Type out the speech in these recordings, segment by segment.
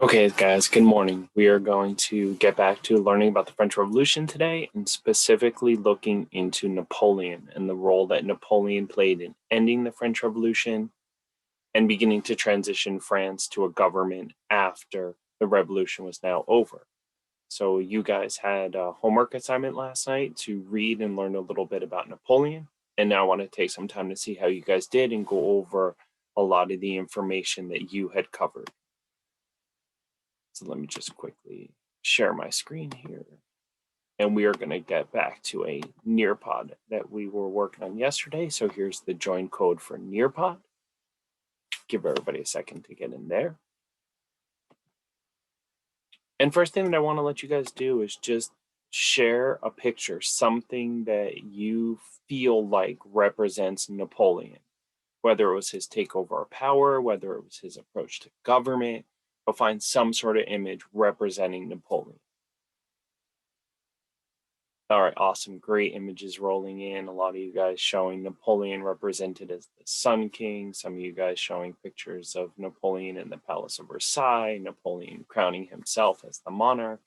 Okay, guys, good morning. We are going to get back to learning about the French Revolution today and specifically looking into Napoleon and the role that Napoleon played in ending the French Revolution and beginning to transition France to a government after the revolution was now over. So, you guys had a homework assignment last night to read and learn a little bit about Napoleon. And now I want to take some time to see how you guys did and go over a lot of the information that you had covered. So let me just quickly share my screen here. And we are going to get back to a Nearpod that we were working on yesterday. So here's the join code for Nearpod. Give everybody a second to get in there. And first thing that I want to let you guys do is just share a picture, something that you feel like represents Napoleon, whether it was his takeover of power, whether it was his approach to government, but find some sort of image representing Napoleon. All right, awesome. Great images rolling in. A lot of you guys showing Napoleon represented as the Sun King. Some of you guys showing pictures of Napoleon in the Palace of Versailles, Napoleon crowning himself as the monarch.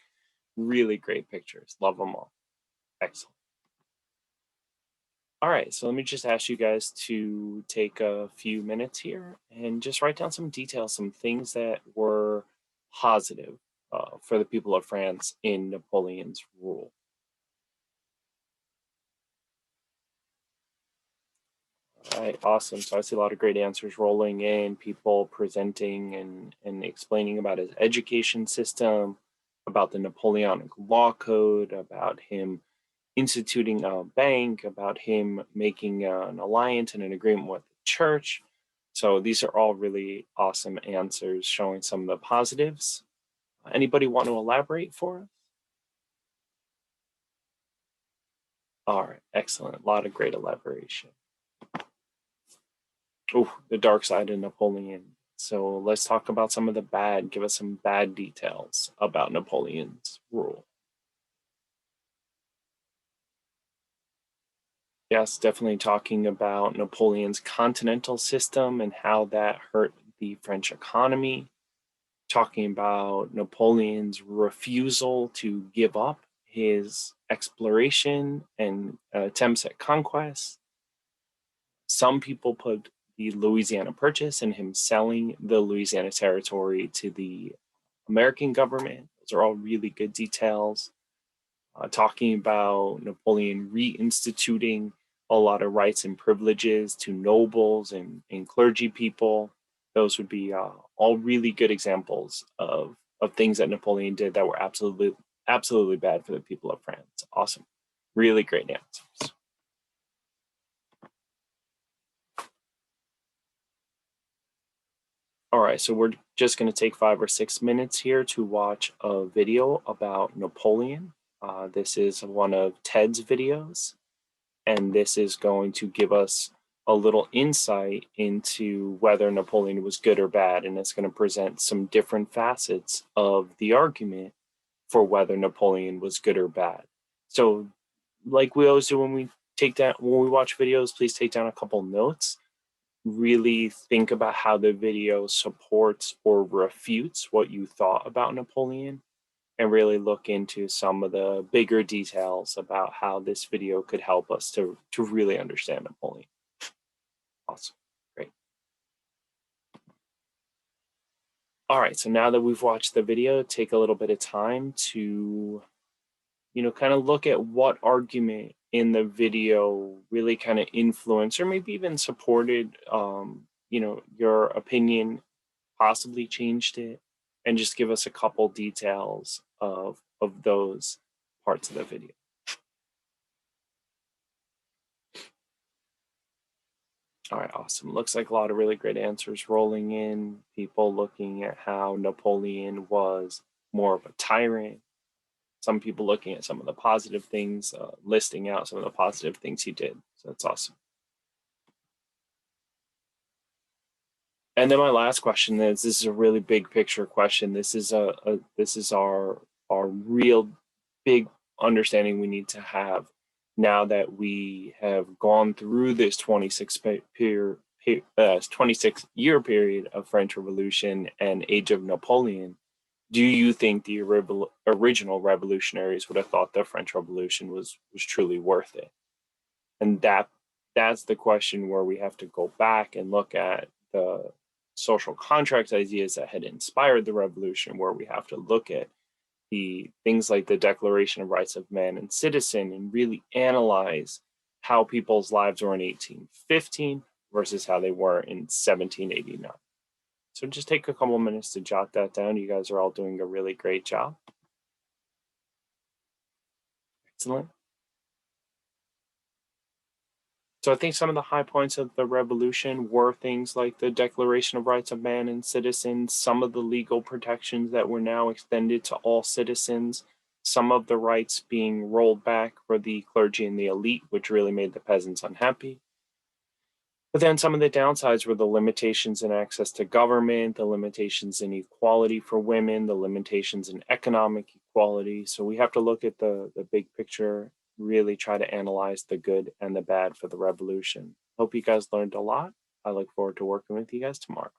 Really great pictures. Love them all. Excellent. All right, so let me just ask you guys to take a few minutes here and just write down some details, some things that were positive for the people of France in Napoleon's rule. All right, awesome. So I see a lot of great answers rolling in, people presenting and explaining about his education system, about the Napoleonic Law Code, about him instituting a bank, about him making an alliance and an agreement with the church. So these are all really awesome answers showing some of the positives. Anybody want to elaborate for us? All right, excellent. A lot of great elaboration. Oh, the dark side of Napoleon. So let's talk about some of the bad. Give us some bad details about Napoleon's rule. Yes, definitely talking about Napoleon's continental system and how that hurt the French economy. Talking about Napoleon's refusal to give up his exploration and attempts at conquest. Some people put the Louisiana Purchase and him selling the Louisiana Territory to the American government. Those are all really good details. Talking about Napoleon reinstituting a lot of rights and privileges to nobles and clergy people. Those would be all really good examples of things that Napoleon did that were absolutely bad for the people of France. Awesome. Really great answers. All right, so we're just going to take 5 or 6 minutes here to watch a video about Napoleon. This is one of Ted's videos, and this is going to give us a little insight into whether Napoleon was good or bad, and it's going to present some different facets of the argument for whether Napoleon was good or bad. So, like we always do when we watch videos, please take down a couple notes. Really think about how the video supports or refutes what you thought about Napoleon and really look into some of the bigger details about how this video could help us to really understand Napoleon. Awesome. Great. All right, so now that we've watched the video, take a little bit of time to, kind of look at what argument in the video really kind of influenced or maybe even supported, your opinion, possibly changed it, and just give us a couple details of those parts of the video. All right, awesome. Looks like a lot of really great answers rolling in. People looking at how Napoleon was more of a tyrant. Some people looking at some of the positive things, listing out some of the positive things he did. So that's awesome. And then my last question is: this is a really big picture question. This is our real big understanding we need to have now that we have gone through this 26-year period of French Revolution and Age of Napoleon. do you think the original revolutionaries would have thought the French Revolution was truly worth it? And that's the question where we have to go back and look at the social contract ideas that had inspired the revolution, where we have to look at the things like the Declaration of Rights of Man and Citizen and really analyze how people's lives were in 1815 versus how they were in 1789. So just take a couple minutes to jot that down. You guys are all doing a really great job. Excellent. So I think some of the high points of the revolution were things like the Declaration of Rights of Man and Citizens, some of the legal protections that were now extended to all citizens, some of the rights being rolled back for the clergy and the elite, which really made the peasants unhappy. But then some of the downsides were the limitations in access to government, the limitations in equality for women, the limitations in economic equality. So we have to look at the big picture, really try to analyze the good and the bad for the revolution. Hope you guys learned a lot. I look forward to working with you guys tomorrow.